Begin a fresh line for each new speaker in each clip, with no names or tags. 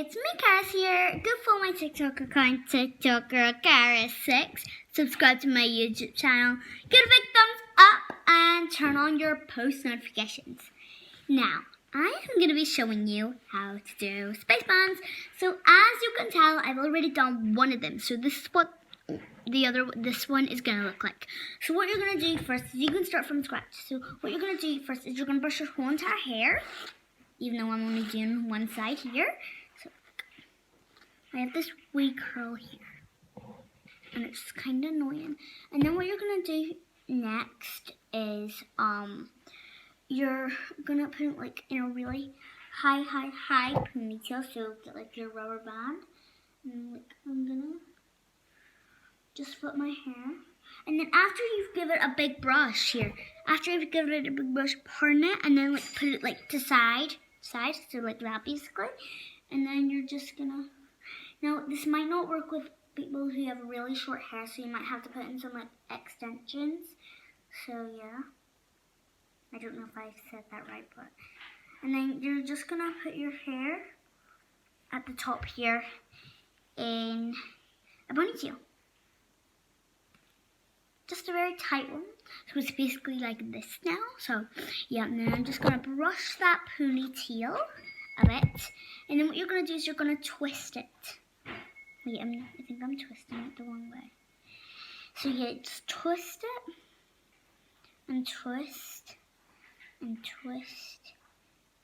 it's me, Karis here. Go follow my TikTok account, TikToker Karis6. Subscribe to my YouTube channel. Give it a big thumbs up and turn on your post notifications. Now, I am going to be showing you how to do space buns. So as you can tell, I've already done one of them. So this is what this one is going to look like. So what you're going to do first is you can start from scratch. So what you're going to do first is you're going to brush your whole entire hair, even though I'm only doing one side here. So I have this wee curl here, and it's kind of annoying. And then what you're going to do next is you're going to put it like in a really high ponytail, so get like your rubber band. And like I'm going to just flip my hair. And then after you've given it a big brush here, after you've given it a big brush, turn it and then like put it like to side, so like that basically. And then you're just gonna, now this might not work with people who have really short hair, so you might have to put in some like extensions. So yeah, I don't know if I said that right, but, and then you're just gonna put your hair at the top here in a ponytail. Just a very tight one, so it's basically like this now. So yeah, and then I'm just gonna brush that ponytail a bit, and then what you're gonna do is you're gonna twist it. Wait, I think I'm twisting it the wrong way. So yeah, just twist it, and twist, and twist,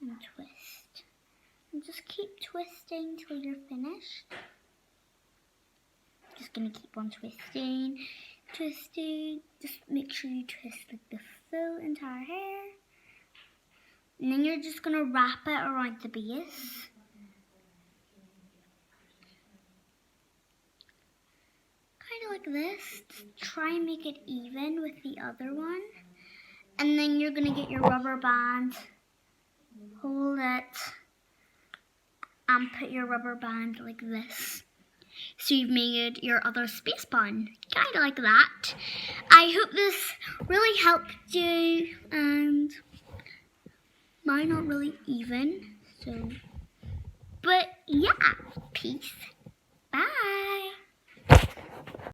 and twist, and just keep twisting till you're finished. Just gonna keep on twisting. Just make sure you twist like the full entire hair, and then you're just gonna wrap it around the base, kind of like this. Just try and make it even with the other one, and then you're gonna get your rubber band, hold it, and put your rubber band like this. So you've made your other space bun, kind of like that. I hope this really helped you, and mine not really even, so, but yeah, peace, bye.